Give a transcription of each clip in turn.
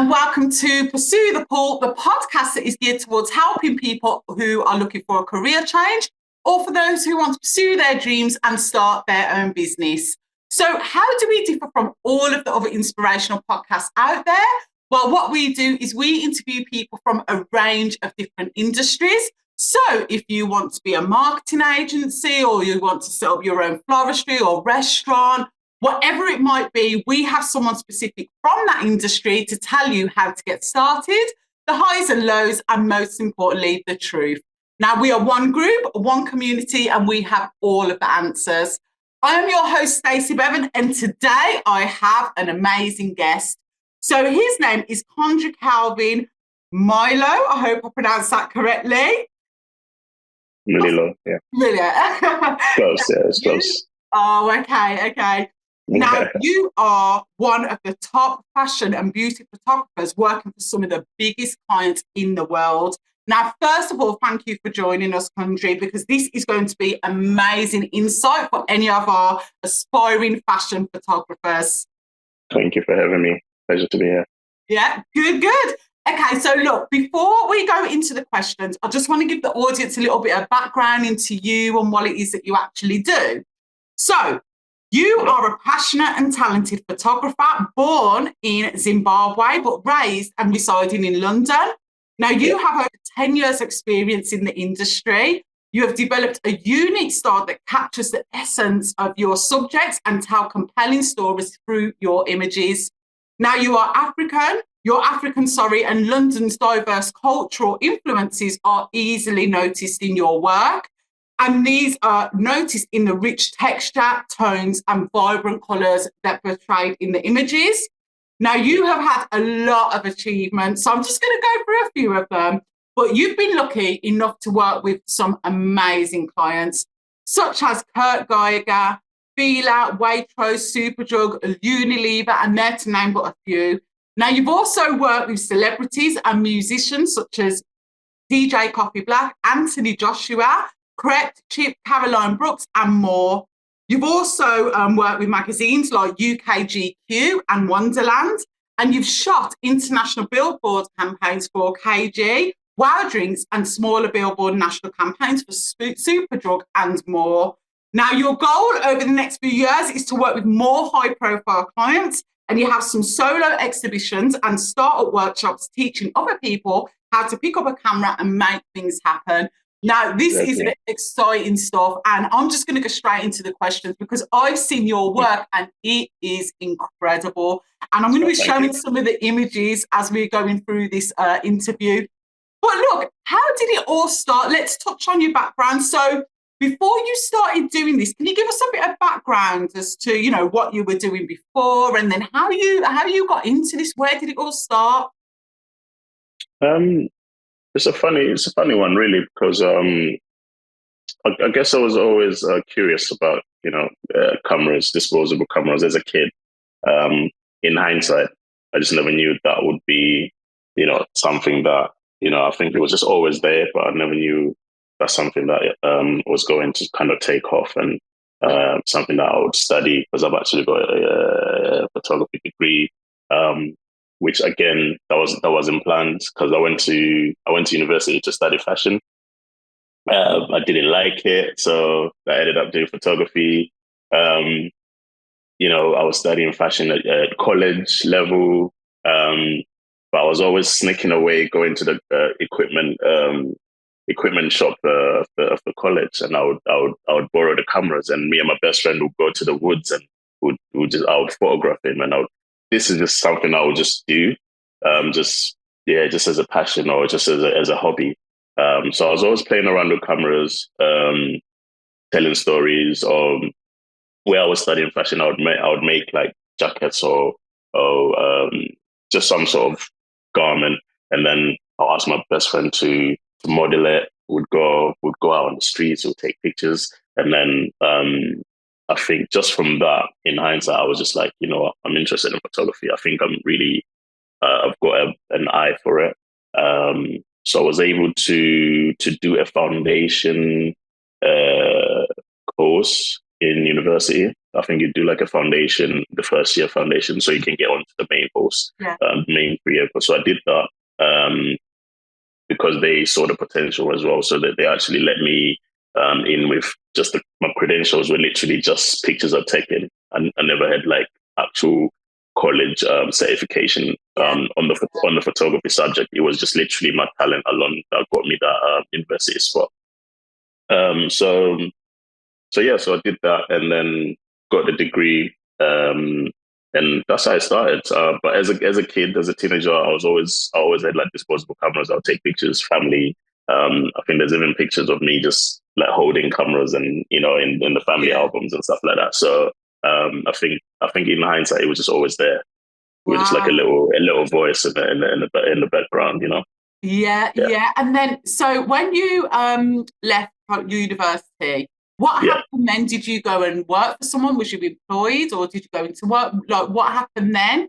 and welcome to Pursue the Pull, the podcast that is geared towards helping people who are looking for a career change or for those who want to pursue their dreams and start their own business. So how do we differ from all of the other inspirational podcasts out there? Well, what we do is we interview people from a range of different industries. So if you want to be a marketing agency or you want to set up your own floristry or restaurant, whatever it might be, we have someone specific from that industry to tell you how to get started, the highs and lows, and most importantly, the truth. Now, we are one group, one community, and we have all of the answers. I am your host, Stacey Bevan, and today I have an amazing guest. So his name is Coundry Calvin Mlilo. I hope I pronounced that correctly. Mlilo, yeah. Mlilo. Close, yeah, it's close. Oh, okay. Now, you are one of the top fashion and beauty photographers working for some of the biggest clients in the world. Now, first of all, thank you for joining us, Coundry, because this is going to be amazing insight for any of our aspiring fashion photographers. Thank you for having me. Pleasure to be here. Yeah, good. Okay, so look, before we go into the questions, I just want to give the audience a little bit of background into you and what it is that you actually do. So, you are a passionate and talented photographer born in Zimbabwe, but raised and residing in London. Now, you have over 10 years experience in the industry. You have developed a unique style that captures the essence of your subjects and tell compelling stories through your images. Now, you're African, and London's diverse cultural influences are easily noticed in your work. And these are noticed in the rich texture, tones, and vibrant colours that are portrayed in the images. Now, you have had a lot of achievements, so I'm just going to go through a few of them. But you've been lucky enough to work with some amazing clients, such as Kurt Geiger, Fila, Waitrose, Superdrug, Unilever, and there to name but a few. Now, you've also worked with celebrities and musicians such as DJ Coffee Black, Anthony Joshua, Correct, Chip, Caroline Brooks, and more. You've also worked with magazines like UK GQ and Wonderland, and you've shot international billboard campaigns for KG, Wow Drinks, and smaller billboard national campaigns for Superdrug and more. Now, your goal over the next few years is to work with more high-profile clients, and you have some solo exhibitions and startup workshops teaching other people how to pick up a camera and make things happen. Now, this is exciting stuff, and I'm just going to go straight into the questions because I've seen your work and it is incredible. And I'm going to be showing some of the images as we're going through this interview. But look, how did it all start? Let's touch on your background. So before you started doing this, can you give us a bit of background as to, you know, what you were doing before and then how you got into this? Where did it all start? It's a funny one, really, because I guess I was always curious about, cameras, disposable cameras as a kid. In hindsight, I just never knew that would be, something that, I think it was just always there, but I never knew that's something that was going to kind of take off and something that I would study, because I've actually got a photography degree. Which again, that wasn't planned because I went to university to study fashion. I didn't like it, so I ended up doing photography. I was studying fashion at college level, but I was always sneaking away, going to the equipment shop of the college, and I would borrow the cameras, and me and my best friend would go to the woods and I would photograph him, and this is just something I would just do, just as a passion or just as a hobby. So I was always playing around with cameras, telling stories. Where I was studying fashion, I would make like jackets or just some sort of garment, and then I'll ask my best friend to model it. Would go out on the streets, would take pictures, and then I think just from that, in hindsight, I was just like, you know what, I'm interested in photography. I think I'm really, I've got an eye for it. So I was able to do a foundation course in university. I think you do like a foundation, the first year foundation, so you can get onto the main post, main 3-year post. So I did that because they saw the potential as well. So that they actually let me in with just my credentials were literally just pictures I've taken. I never had like actual college certification on the photography subject. It was just literally my talent alone that got me that university spot. So I did that and then got the degree, and that's how I started. But as a kid, as a teenager, I always had like disposable cameras. I'll take pictures, family. I think there's even pictures of me just like holding cameras and in the family albums and stuff like that. So I think in hindsight, it was just always there. We were just like a little voice in the background, Yeah. And then, so when you left university, what happened then? Did you go and work for someone? Was you employed, or did you go into work? Like, what happened then?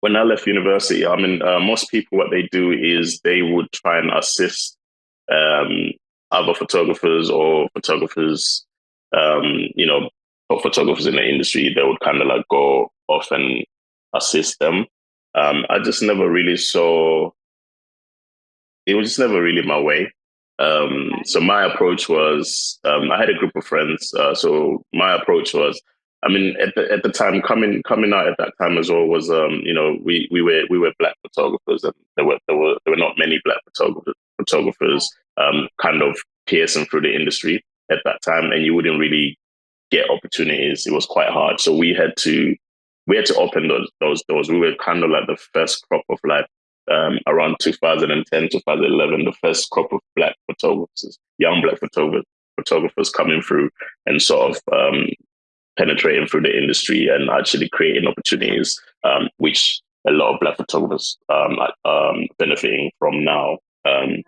When I left university, I mean, most people, what they do is they would try and assist other photographers or photographers, or photographers in the industry. They would kind of like go off and assist them. I just never really saw. It was just never really my way. So my approach was, I had a group of friends. So my approach was, I mean, at the time, coming out at that time as well was, we were black photographers, and there were not many black photographers kind of piercing through the industry at that time, and you wouldn't really get opportunities. It was quite hard. So we had to open those doors. We were kind of like the first crop of like, around 2010, 2011, the first crop of black photographers, young black photographers coming through and sort of penetrating through the industry and actually creating opportunities, which a lot of black photographers are benefiting from now. And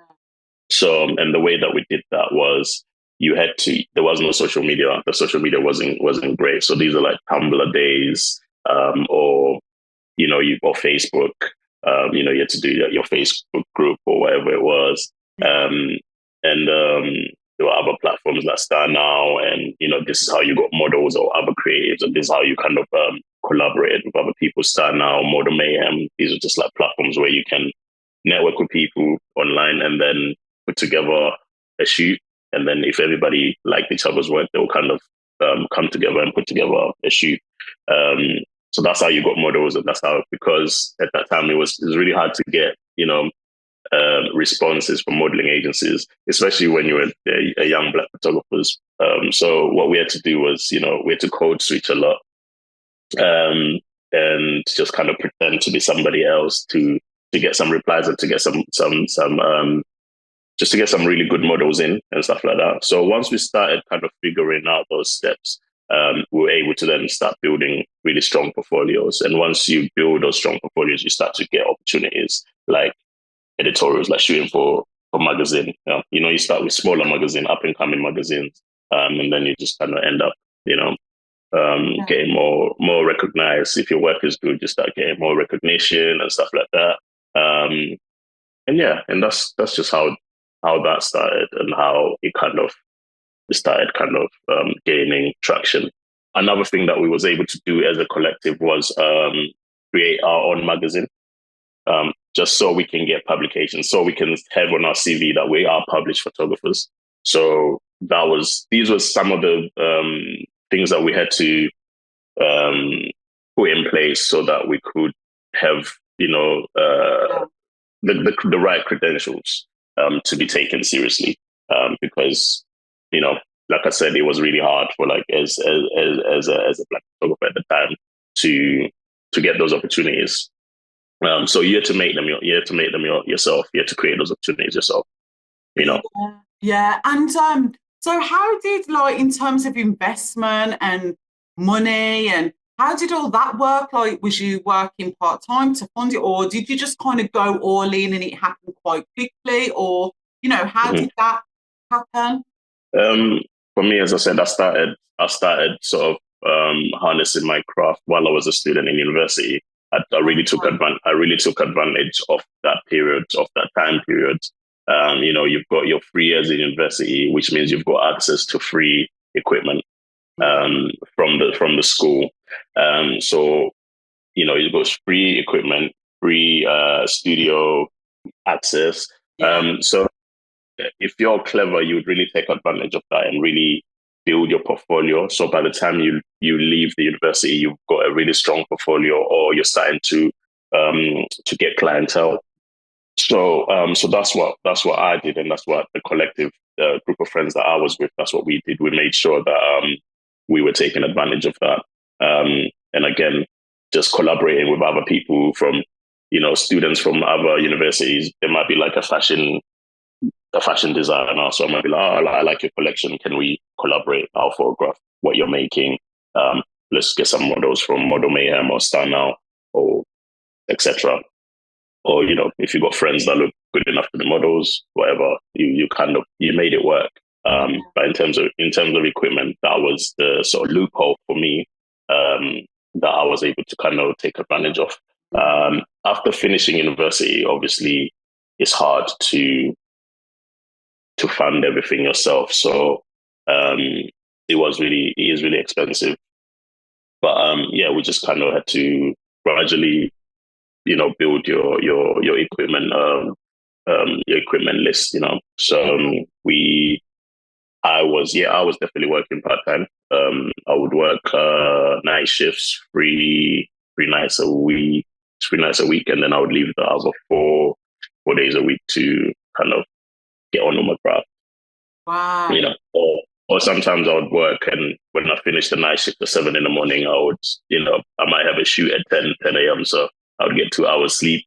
the way that we did that was there was no social media. The social media wasn't great. So these are like Tumblr days, or Facebook. You had to do your Facebook group or whatever it was. There were other platforms like Star Now, and, this is how you got models or other creatives, and this is how you kind of collaborated with other people. Star Now, Model Mayhem, these are just like platforms where you can network with people online and then put together a shoot. And then if everybody liked each other's work, they'll kind of come together and put together a shoot. So that's how you got models, and that's how, because at that time it was really hard to get, responses from modeling agencies, especially when you were a young black photographers. So what we had to do was, we had to code switch a lot, and just kind of pretend to be somebody else to get some replies and to get some just to get some really good models in and stuff like that. So once we started kind of figuring out those steps, we were able to then start building really strong portfolios. And once you build those strong portfolios, you start to get opportunities like editorials, like shooting for magazine. You start with smaller magazine, up and coming magazines, and then you just kind of end up, getting more recognized. If your work is good, you start getting more recognition and stuff like that. And that's just how that started, and how it started gaining traction. Another thing that we was able to do as a collective was create our own magazine, just so we can get publications, so we can have on our CV that we are published photographers. So these were some of the things that we had to put in place so that we could have, the right credentials to be taken seriously, because, like I said, it was really hard for as a black photographer at the time to get those opportunities. So you had to make them. You had to make them yourself. You had to create those opportunities yourself. Yeah. And so how did, in terms of investment and money, and how did all that work? Was you working part-time to fund it, or did you just kind of go all in and it happened quite quickly? Or, how did that happen? For me, as I said, I started sort of harnessing my craft while I was a student in university. I really took advantage of that period, of that time period, You've got your 3 years in university, which means you've got access to free equipment from the school. So you've got free equipment, free studio access. So if you're clever, you would really take advantage of that and really build your portfolio. So by the time you leave the university, you've got a really strong portfolio, or you're starting to get clientele. So that's what I did, and that's what the collective group of friends that I was with, that's what we did. We made sure that we were taking advantage of that, and again, just collaborating with other people from students from other universities. There might be like a fashion designer, so I might be like, oh, I like your collection. Can we collaborate? I'll photograph what you're making. Let's get some models from Model Mayhem or Star Now, or etc. Or if you got friends that look good enough to be models, whatever, you made it work. But in terms of equipment, that was the sort of loophole for me, that I was able to kind of take advantage of. After finishing university, obviously, it's hard to fund everything yourself. So it is really expensive. But we just kind of had to gradually, build your equipment, your equipment list. So I was definitely working part time. I would work night shifts, three nights a week, and then I would leave the other 4 days a week to kind of get on with my craft. Wow. Or sometimes I would work, and when I finished the night shift at 7 a.m, I would, I might have a shoot at 10 a.m. So I would get 2 hours sleep,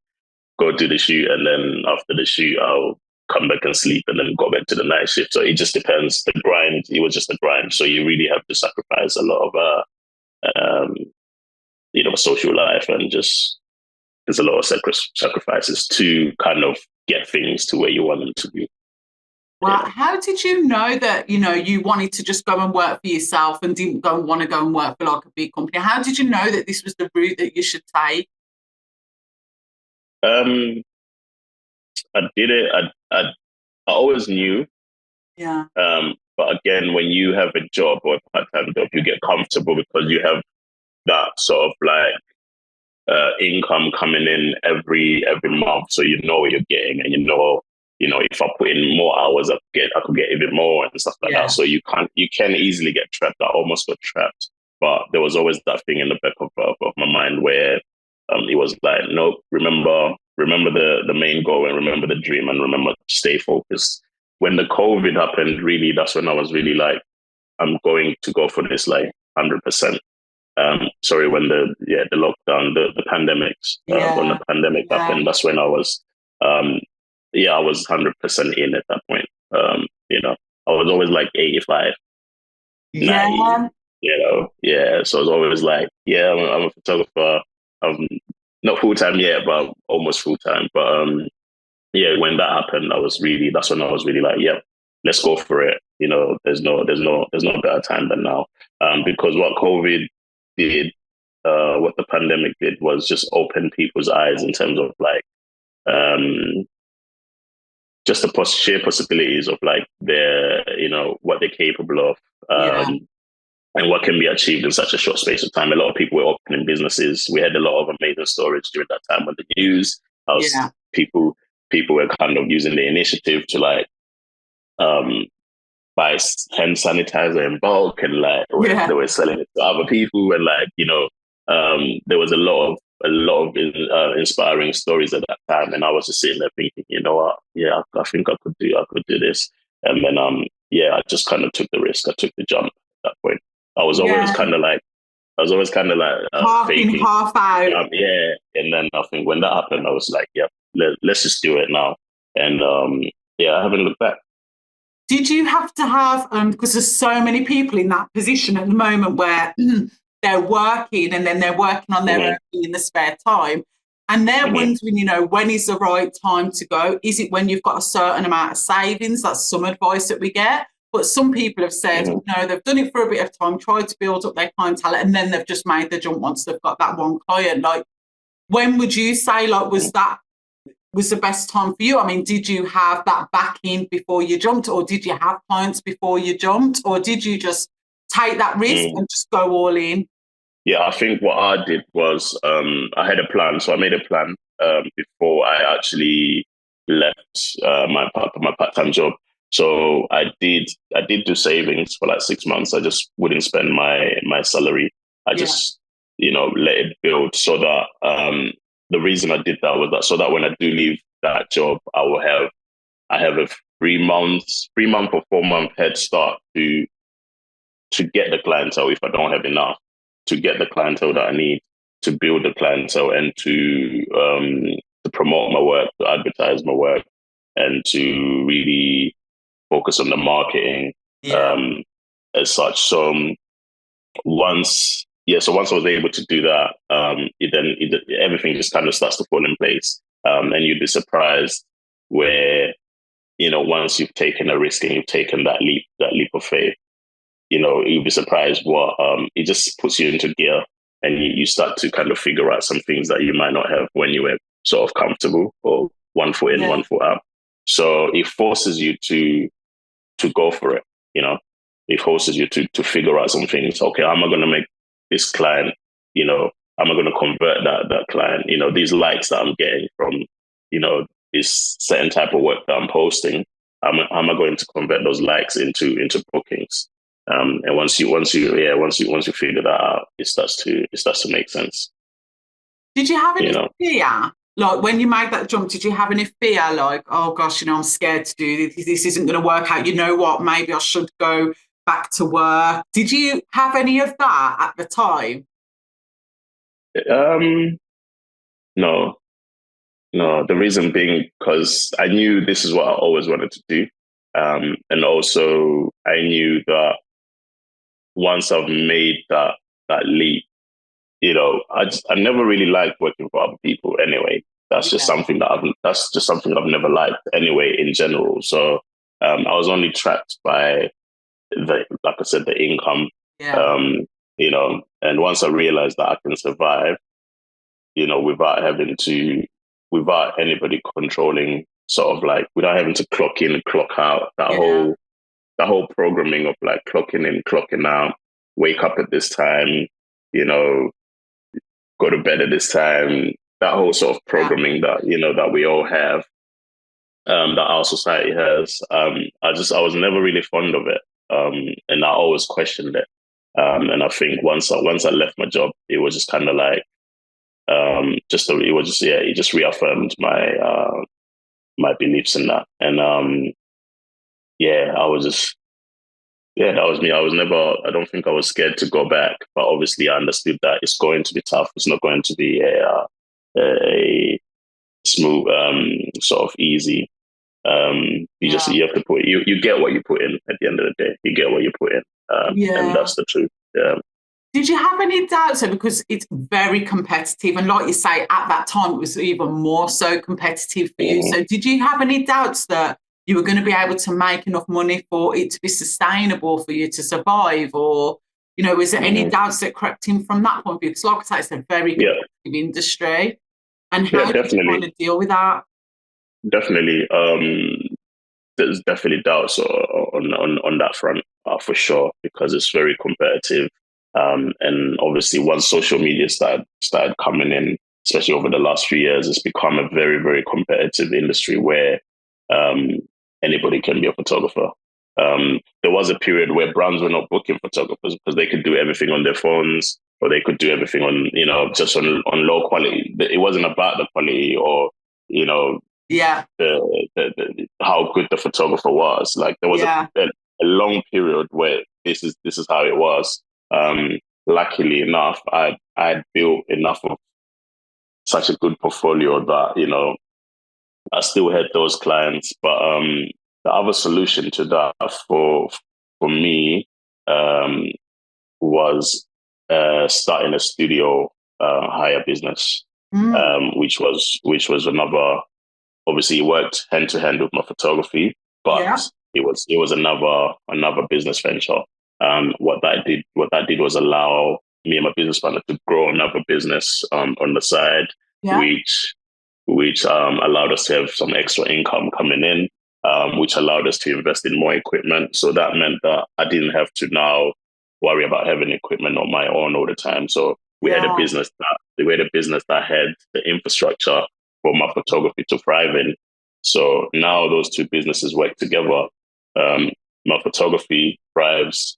go do the shoot, and then after the shoot, I'll come back and sleep, and then go back to the night shift. So it just depends. The grind, it was just a grind. So you really have to sacrifice a lot of, social life, and just there's a lot of sacrifices to kind of get things to where you want them to be. Well, how did you know that, you wanted to just go and work for yourself and didn't want to go and work for like a big company? How did you know that this was the route that you should take? I did it. I always knew. Yeah. But again, when you have a job or a part-time job, you get comfortable because you have that sort of like income coming in every month. So you know what you're getting, and if I put in more hours, I could get even more and stuff like that. So you can easily get trapped. I almost got trapped, but there was always that thing in the back of my mind where it was like, nope, remember the main goal, and remember the dream, and remember to stay focused. When the COVID happened, really, that's when I was really like, I'm going to go for this like 100%. Sorry, when the lockdown, the pandemics, when the pandemic happened, that's when I was, I was 100% in at that point. I was always like 85, 90, so I was always like, I'm a photographer. I'm not full-time yet, but almost full-time. But when that happened, that's when I was really like, let's go for it. There's no better time than now. Because what COVID did, what the pandemic did, was just open people's eyes in terms of like, just the sheer possibilities of like what they're capable of, and what can be achieved in such a short space of time. A lot of people were opening businesses. We had a lot of amazing stories during that time on the news. People were kind of using the initiative to like buy hand sanitizer in bulk, and like they were selling it to other people, and like there was a lot of inspiring stories at that time, and I was just sitting there thinking, what, I think I could do this, and then I just kind of took the risk. I took the jump at that point. I was always kind of like half faking, in, half out. And then I think when that happened, I was like, let's just do it now, and I haven't looked back. Did you have to have, because there's so many people in that position at the moment where they're working, and then they're working on their own in the spare time, and they're wondering, when is the right time to go? Is it when you've got a certain amount of savings? That's some advice that we get. But some people have said, no, they've done it for a bit of time, tried to build up their clientele, and then they've just made the jump once they've got that one client. Like, when would you say, like, was that was the best time for you? I mean, did you have that backing before you jumped, or did you have clients before you jumped, or did you just take that risk and just go all in? Yeah, I think what I did was I had a plan. So I made a plan before I actually left my part-time job. So I did do savings for like 6 months. I just wouldn't spend my salary. I just let it build, so that the reason I did that was that so that when I do leave that job, I have a 3 month or 4 month head start to get the clientele if I don't have enough, to get the clientele that I need, to build the clientele, and to promote my work, to advertise my work, and to really focus on the marketing as such. So once I was able to do that, everything just kind of starts to fall in place. And you'd be surprised where, once you've taken a risk and you've taken that leap of faith, you'll be surprised what it just puts you into gear, and you start to kind of figure out some things that you might not have when you were sort of comfortable, or one foot in, one foot out. So it forces you to go for it. It forces you to figure out some things. Okay, how am I going to make this client? How am I going to convert that client? These likes that I'm getting from this certain type of work that I'm posting. How am I going to convert those likes into bookings? And once you figure that out, it starts to make sense. Did you have any fear? Like when you made that jump, did you have any fear? Like, oh gosh, I'm scared to do this. This isn't going to work out. You know what? Maybe I should go back to work. Did you have any of that at the time? No. The reason being because I knew this is what I always wanted to do, and also I knew that once I've made that leap, I never really liked working for other people anyway. That's just something that I've never liked anyway in general. So I was only trapped by like I said, the income. And once I realized that I can survive, without anybody controlling, sort of like without having to clock in and clock out, that whole programming of like clocking in, clocking out, wake up at this time, go to bed at this time, that whole sort of programming that, that we all have, that our society has. I was never really fond of it. And I always questioned it. And I think once I left my job, it was just kind of like, it just reaffirmed my beliefs in that. And that was me. I don't think I was scared to go back, but obviously I understood that it's going to be tough. It's not going to be a smooth, sort of easy. You have to you get what you put in at the end of the day. You get what you put in. And that's the truth. Yeah. Did you have any doubts? Because it's very competitive, and like you say, at that time it was even more so competitive for you. So did you have any doubts that you were going to be able to make enough money for it to be sustainable for you to survive? Or, was there any doubts that crept in from that point of view? Because like I say, it's a very competitive industry. And how did you kind of deal with that? Definitely. There's definitely doubts on that front, for sure, because it's very competitive. And obviously once social media started coming in, especially over the last few years, it's become a very, very competitive industry where anybody can be a photographer. There was a period where brands were not booking photographers because they could do everything on their phones, or they could do everything on, just on low quality. It wasn't about the quality or, how good the photographer was. Like there was a long period where this is how it was. Luckily enough, I built enough of such a good portfolio that, I still had those clients. But the other solution to that for me was starting a studio hire business, which was another. Obviously, it worked hand to hand with my photography, but it was another business venture. What that did was allow me and my business partner to grow another business on the side, which which allowed us to have some extra income coming in, which allowed us to invest in more equipment. So that meant that I didn't have to now worry about having equipment on my own all the time. So we had a business that had the infrastructure for my photography to thrive in. So now those two businesses work together. My photography thrives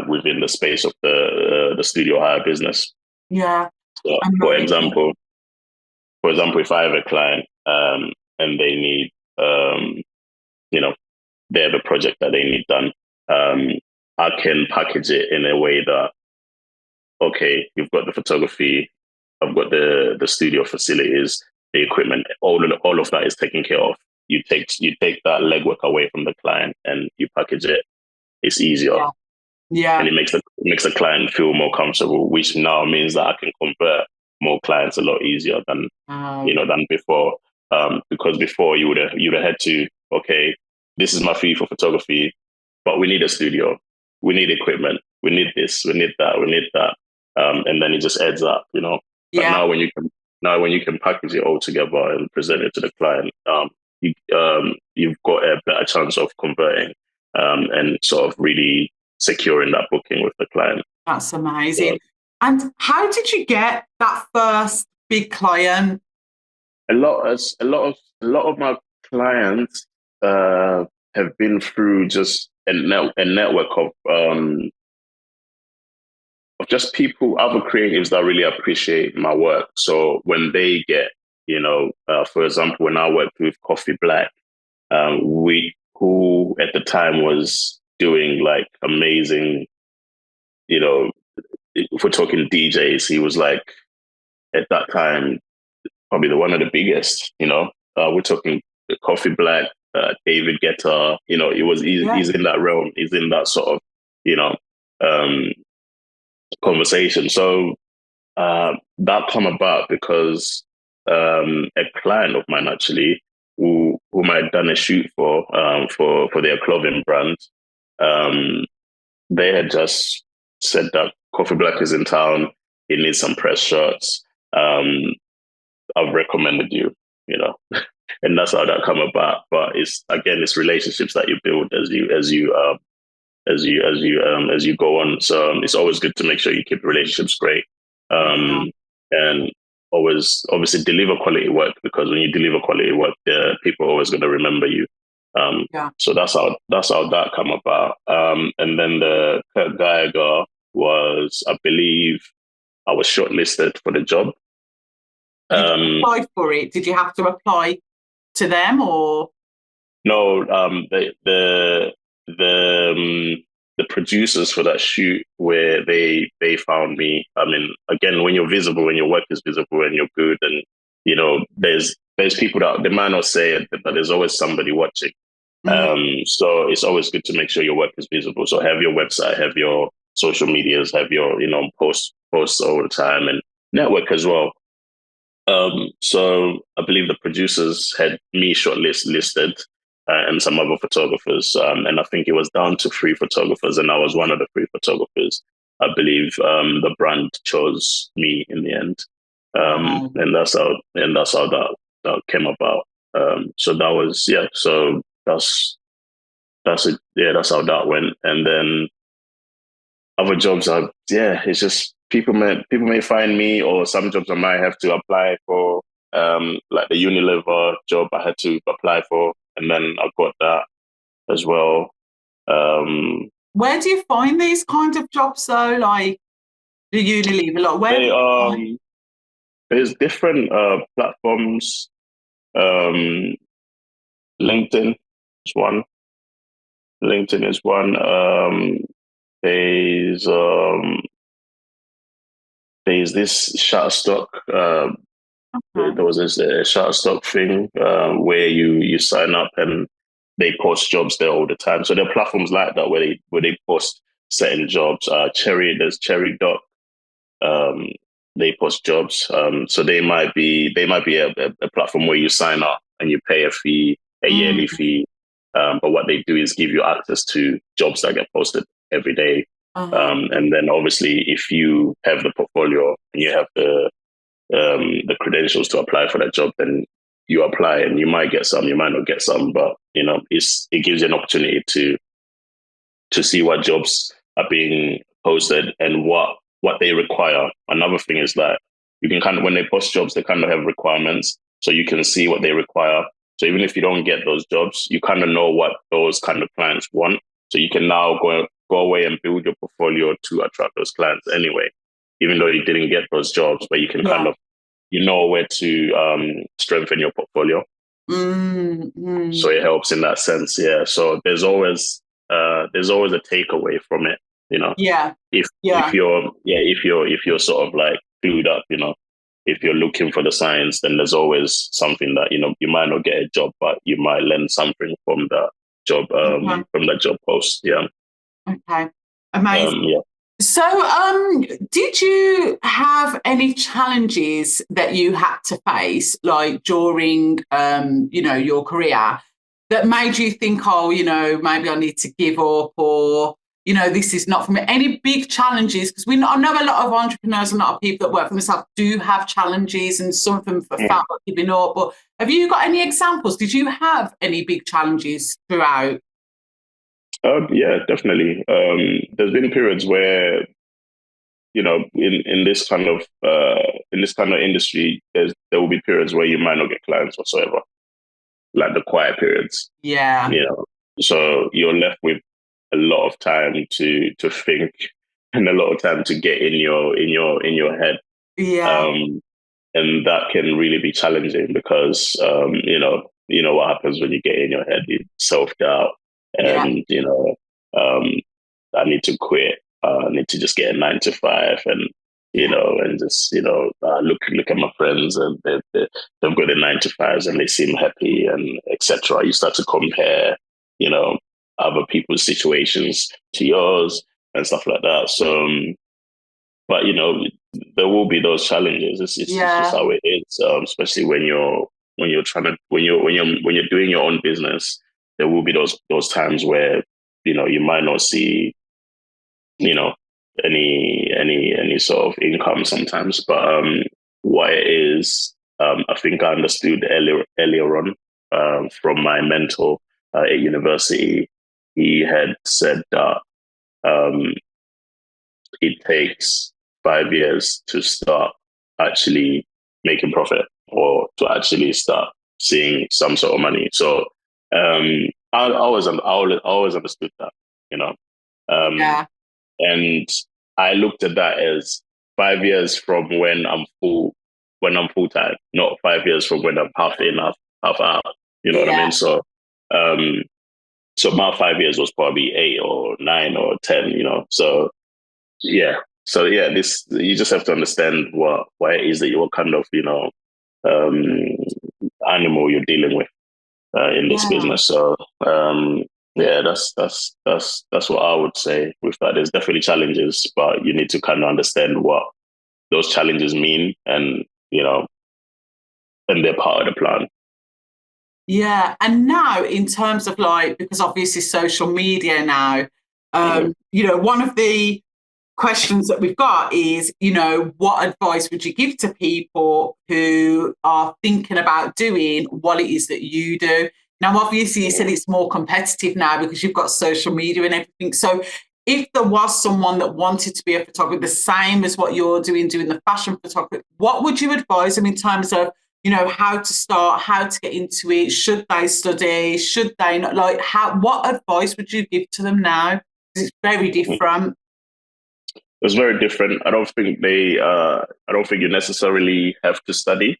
within the space of the studio hire business. Yeah. So, for example, if I have a client and they need, they have a project that they need done, I can package it in a way that, okay, you've got the photography, I've got the studio facilities, the equipment, all of that is taken care of. You take that legwork away from the client and you package it. It's easier. Yeah. And it makes the client feel more comfortable, which now means that I can convert more clients a lot easier than than before. Because before you'd have had to, okay, this is my fee for photography, but we need a studio, we need equipment, we need this, we need that, and then it just adds up, But now when you can package it all together and present it to the client, you've got a better chance of converting and sort of really securing that booking with the client. That's amazing. And how did you get that first big client? A lot of my clients have been through just a network of just people, other creatives that really appreciate my work. So when they get, for example, when I worked with Coffee Black, who at the time was doing like amazing, if we're talking DJs, he was like at that time probably one of the biggest. We're talking Coffee Black, David Guetta. He's in that realm. He's in that sort of conversation. So that come about because a client of mine actually, whom I had done a shoot for their clothing brand, they had just said that Coffee Black is in town. He needs some press shots. I've recommended you, and that's how that come about. But it's relationships that you build as you go on. So it's always good to make sure you keep relationships great, and always obviously deliver quality work, because when you deliver quality work, people are always going to remember you. So that's how that come about. And then the Kurt Geiger was, I believe, I was shortlisted for the job. Did you apply for it? Did you have to apply to them, or no? The producers for that shoot, where they found me. I mean, again, when you're visible, when your work is visible and you're good, and there's people that they might not say it, but there's always somebody watching. So it's always good to make sure your work is visible. So have your website, have your social medias, have your posts all the time, and network as well. So I believe the producers had me listed, and some other photographers, and I think it was down to 3 photographers, and I was one of the 3 photographers. I believe the brand chose me in the end, and that's how that came about. So that was So that's it. That's how that went. And then other jobs are it's just people may find me, or some jobs I might have to apply for. Like the Unilever job I had to apply for, and then I got that as well. Where do you find these kinds of jobs though? Like the Unilever, like there's different platforms. LinkedIn is one. There's this Shutterstock. There was this Shutterstock thing where you sign up and they post jobs there all the time. So there are platforms like that where they post certain jobs. There's Cherry Doc. They post jobs. So they might be a platform where you sign up and you pay a yearly fee. But what they do is give you access to jobs that get posted every day. And then obviously if you have the portfolio and you have the the credentials to apply for that job, then you apply and you might get some, you might not get some, but it gives you an opportunity to see what jobs are being posted and what they require. Another thing is that you can kind of, when they post jobs, they kind of have requirements, so you can see what they require. So even if you don't get those jobs, you kind of know what those kind of clients want. So you can now go away and build your portfolio to attract those clients anyway, even though you didn't get those jobs, but you can kind of, where to strengthen your portfolio. So it helps in that sense. Yeah. So there's always a takeaway from it, if you're sort of like clued up, if you're looking for the signs, then there's always something that, you might not get a job, but you might learn something from the job, from that job post. Yeah. Okay. Amazing. So, did you have any challenges that you had to face, like during, your career, that made you think, oh, maybe I need to give up, or, this is not for me? Any big challenges? Because I know a lot of entrepreneurs and a lot of people that work for themselves do have challenges, and some of them felt like giving up. But have you got any examples? Did you have any big challenges throughout? Yeah, definitely. There's been periods where, in this kind of industry, there will be periods where you might not get clients whatsoever, like the quiet periods. Yeah. So you're left with a lot of time to think and a lot of time to get in your head. Yeah. And that can really be challenging because what happens when you get in your head, you self-doubt. And, I need to quit. I need to just get a 9 to 5 and, and just, look at my friends and they've got a 9 to 5s and they seem happy and etc. You start to compare, other people's situations to yours and stuff like that. So, but, there will be those challenges. It's just how it is, especially when you're doing your own business. There will be those times where, you might not see, any sort of income sometimes. But what it is, I think I understood earlier on from my mentor at university. He had said that it takes 5 years to start actually making profit or to actually start seeing some sort of money. So I always understood that, and I looked at that as 5 years from when I'm full time, not 5 years from when I'm half in, half out. You know what I mean? So, so my 5 years was probably 8 or 9 or 10. So yeah. So yeah, this, you just have to understand what it is that you're kind of, animal you're dealing with in this business. So yeah, that's what I would say with that. There's definitely challenges, but you need to kind of understand what those challenges mean, and and they're part of the plan. Yeah, and now in terms of because obviously social media now, one of the questions that we've got is, what advice would you give to people who are thinking about doing what it is that you do? Now, obviously, you said it's more competitive now because you've got social media and everything. So if there was someone that wanted to be a photographer, the same as what you're doing the fashion photography, what would you advise them in terms of, how to start, how to get into it? Should they study? Should they not? What advice would you give to them now? Because it's very different. It's very different. I don't think you necessarily have to study.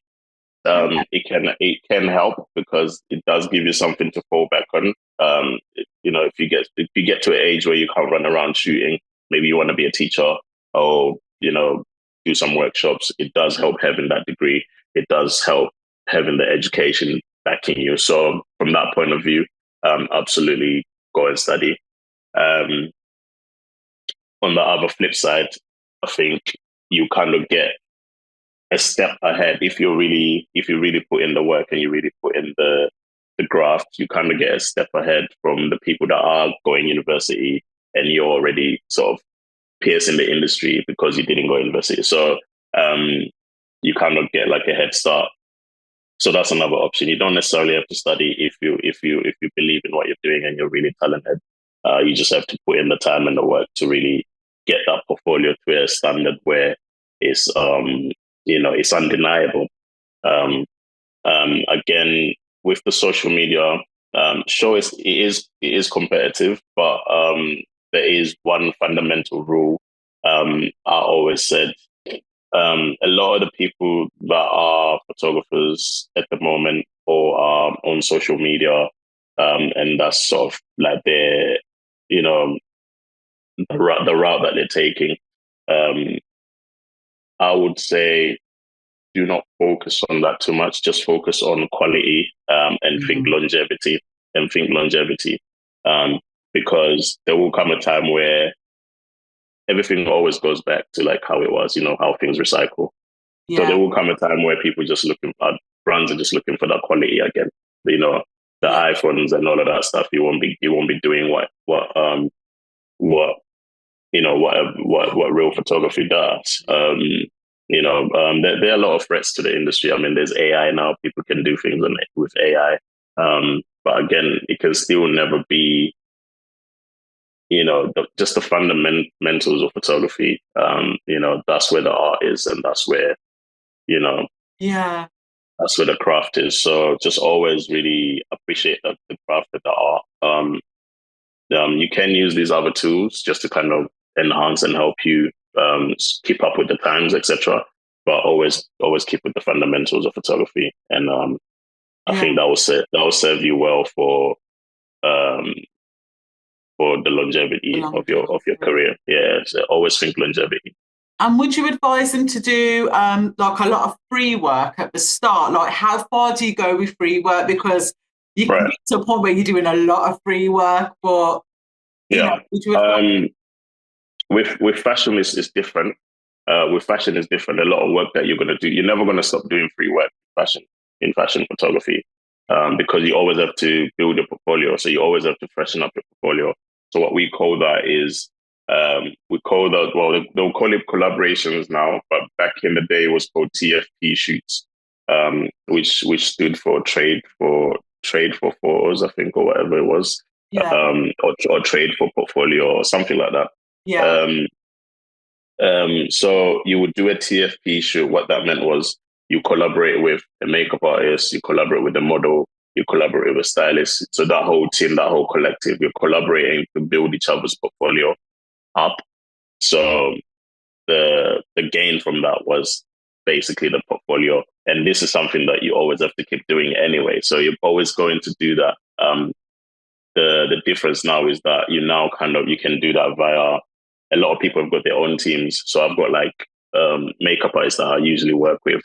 It can help because it does give you something to fall back on. If you get to an age where you can't run around shooting, maybe you want to be a teacher or do some workshops. It does help having that degree. It does help having the education backing you. So from that point of view, absolutely go and study. On the other flip side, I think you kind of get a step ahead if you really put in the work and you really put in the graft. You kind of get a step ahead from the people that are going university, and you're already sort of piercing the industry because you didn't go to university. So you kind of get like a head start. So that's another option. You don't necessarily have to study if you believe in what you're doing and you're really talented. You just have to put in the time and the work to really get that portfolio to a standard where it's it's undeniable. Again, with the social media, sure, it is competitive, but there is one fundamental rule. I always said, a lot of the people that are photographers at the moment or are on social media, and that's sort of like their, the route that they're taking. I would say do not focus on that too much. Just focus on quality, and think longevity because there will come a time where everything always goes back to like how it was, how things recycle. Yeah. So there will come a time where people brands are just looking for that quality again. The iPhones and all of that stuff. You won't be doing what real photography does. There are a lot of threats to the industry. I mean, there's AI now. People can do things with AI. But again, it can still never be, just the fundamentals of photography. That's where the art is, and that's where, that's where the craft is. So just always really appreciate the craft of the art. You can use these other tools just to kind of enhance and help you keep up with the times, etc. But always keep with the fundamentals of photography, and I think that will serve you well for the longevity of your career. Yeah, so always think longevity. And would you advise them to do like a lot of free work at the start? Like, how far do you go with free work? Because you can get to a point where you're doing a lot of free work, but with fashion is different. With fashion is different. A lot of work that you're going to do, you're never going to stop doing free work in fashion photography, because you always have to build a portfolio. So you always have to freshen up your portfolio. So what we call that is, they'll call it collaborations now, but back in the day it was called TFP shoots, which stood for trade for photos, I think, or whatever it was. Or trade for portfolio or something like that. So you would do a TFP shoot. What that meant was you collaborate with a makeup artist, you collaborate with a model, you collaborate with a stylist. So that whole team, that whole collective, you're collaborating to build each other's portfolio up. So the gain from that was basically the portfolio. And this is something that you always have to keep doing anyway. So you're always going to do that. The difference now is that you can do that via, a lot of people have got their own teams. So I've got like makeup artists that I usually work with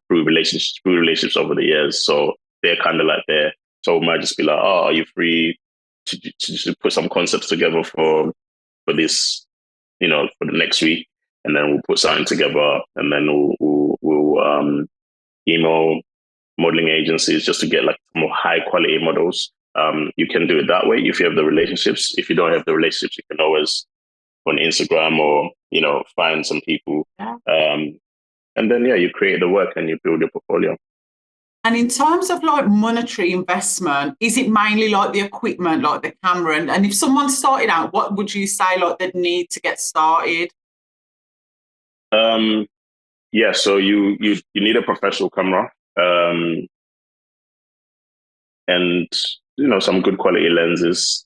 through relationships over the years. So they're kind of like there. So I might just be like, oh, are you free to put some concepts together for this, for the next week? And then we'll put something together, and then we'll email modeling agencies just to get like more high quality models. You can do it that way if you have the relationships. If you don't have the relationships, you can always on Instagram or find some people, and then you create the work and you build your portfolio. And in terms of like monetary investment, is it mainly like the equipment, like the camera? And if someone started out, what would you say like they'd need to get started? So you need a professional camera, and some good quality lenses.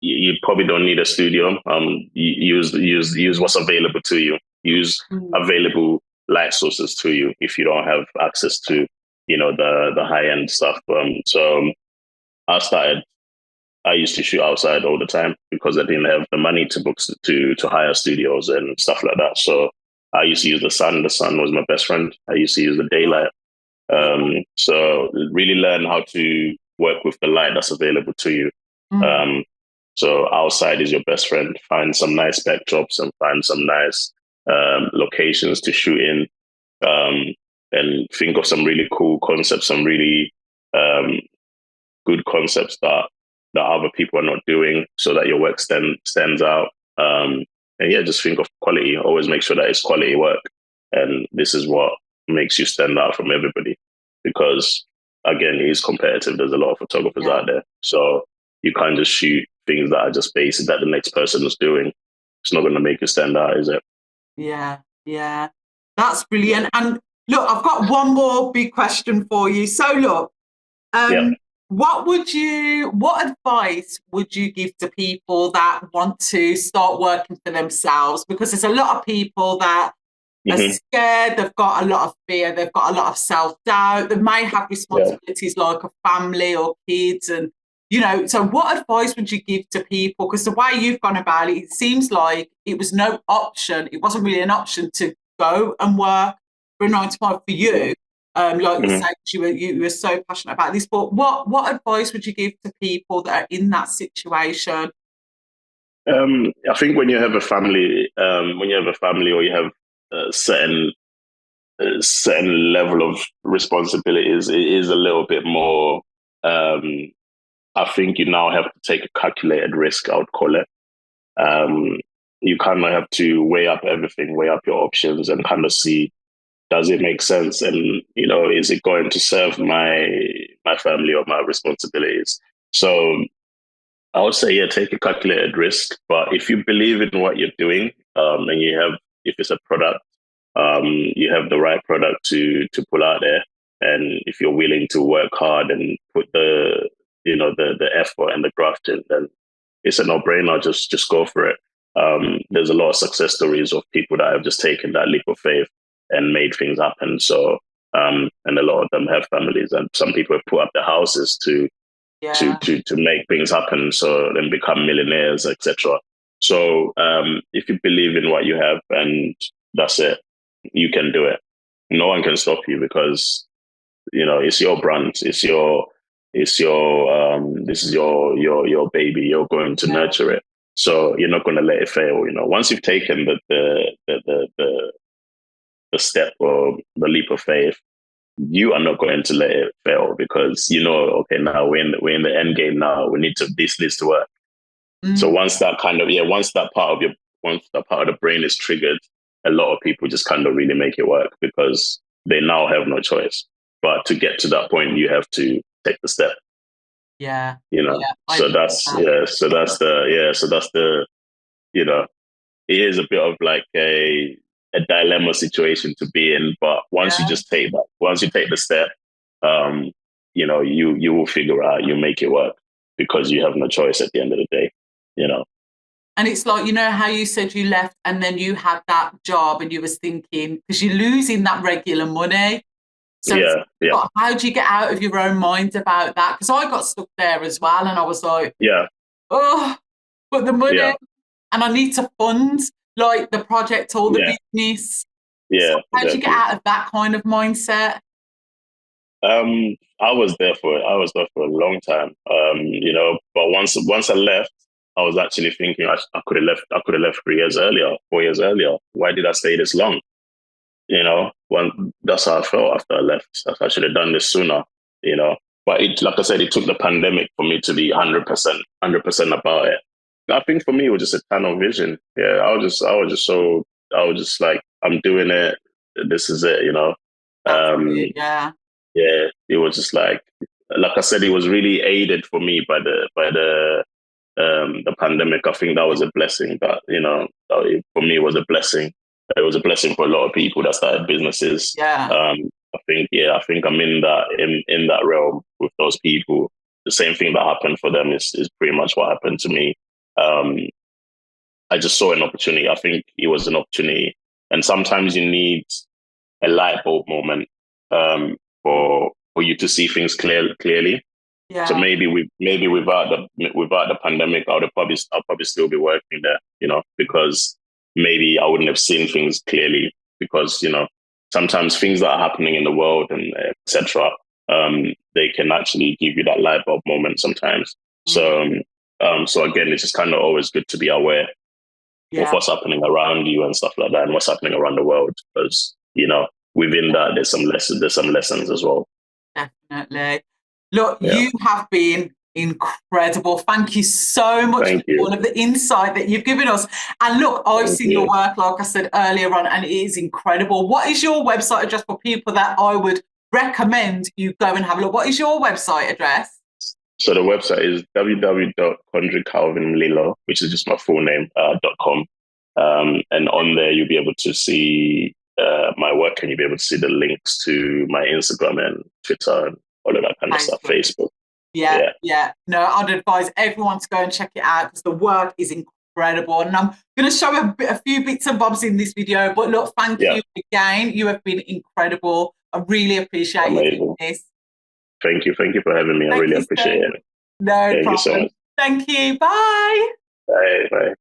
You probably don't need a studio. Use what's available to you. Use available light sources to you if you don't have access to the high end stuff. So I used to shoot outside all the time because I didn't have the money to hire studios and stuff like that. So I used to use the sun. The sun was my best friend. I used to use the daylight. So really learn how to work with the light that's available to you. So outside is your best friend. Find some nice backdrops and find some nice locations to shoot in, and think of some really cool concepts, some really good concepts that other people are not doing, so that your work stands out. yeah, just think of quality. Always make sure that it's quality work, and this is what makes you stand out from everybody. Because again, it is competitive. There's a lot of photographers out there, so you can't just shoot things that are just basic that the next person is doing. It's not going to make you stand out, is it? Yeah, yeah, that's brilliant. And look, I've got one more big question for you. So look, what advice would you give to people that want to start working for themselves? Because there's a lot of people that are scared, they've got a lot of fear, they've got a lot of self-doubt, they may have responsibilities like a family or kids, and so what advice would you give to people? Because the way you've gone about it, it seems like it was no option. It wasn't really an option to go and work for a 9 to 5 for you. Like you said, you were so passionate about this. But what advice would you give to people that are in that situation? I think when you have a family, or you have a certain level of responsibilities, it is a little bit more. I think you now have to take a calculated risk, I would call it. You kind of have to weigh up everything, weigh up your options, and kind of see, does it make sense? And, is it going to serve my family or my responsibilities? So I would say, take a calculated risk. But if you believe in what you're doing, and if it's a product, you have the right product to pull out there. And if you're willing to work hard and put the effort and the graft in, then it's a no-brainer. Just go for it. There's a lot of success stories of people that have just taken that leap of faith and made things happen. So, and a lot of them have families, and some people have put up their houses to make things happen. So then become millionaires, etc. So, if you believe in what you have, and that's it, you can do it. No one can stop you, because it's your brand. This is your baby. You're going to nurture it, so you're not going to let it fail. Once you've taken the step or the leap of faith, you are not going to let it fail, because okay, now we're in the end game. Now we need to this needs to work. So once that part of the brain is triggered, a lot of people just kind of really make it work, because they now have no choice. But to get to that point, you have to take the step. So that's the it is a bit of like a dilemma situation to be in. But once you take the step, you will figure out, you make it work, because you have no choice at the end of the day. And it's like, how you said you left and then you had that job, and you was thinking, because you're losing that regular money. So how do you get out of your own mind about that? Because I got stuck there as well, and I was like, but the money, and I need to fund like the project or the business. So how do you get out of that kind of mindset? I was there for a long time. But once I left, I was actually thinking I could have left 4 years earlier. Why did I stay this long? That's how I felt after I left. I should have done this sooner, But like I said, it took the pandemic for me to be 100% about it. I think for me, it was just a tunnel vision. Yeah, I was just like, I'm doing it. This is it, it was just like I said, it was really aided for me by the pandemic. I think that was a blessing. That for me, it was a blessing. It was a blessing for a lot of people that started businesses. I think I'm in that realm with those people. The same thing that happened for them is pretty much what happened to me. I just saw an opportunity. I think it was an opportunity, and sometimes you need a light bulb moment for you to see things clearly. Yeah. So maybe without the pandemic, I'll probably still be working there, because maybe I wouldn't have seen things clearly, because sometimes things that are happening in the world and etc. They can actually give you that light bulb moment sometimes. So again, it's just kind of always good to be aware of what's happening around you and stuff like that, and what's happening around the world, because within that there's some lessons as well. Definitely. Look, you have been Incredible. Thank you so much for all of the insight that you've given us. And look, I've seen your work, like I said earlier on, and it is incredible. What is your website address for people that I would recommend you go and have a look? What is your website address? So the website is www.coundrycalvinmlilo, which is just my full name, .com. And on there, you'll be able to see my work, and you'll be able to see the links to my Instagram and Twitter and all of that kind of stuff, Facebook. Yeah. No, I'd advise everyone to go and check it out because the work is incredible. And I'm going to show a few bits and bobs in this video. But look, thank you again. You have been incredible. I really appreciate you doing this. Thank you for having me. I really appreciate it. No problem. Thank you. Bye. Bye.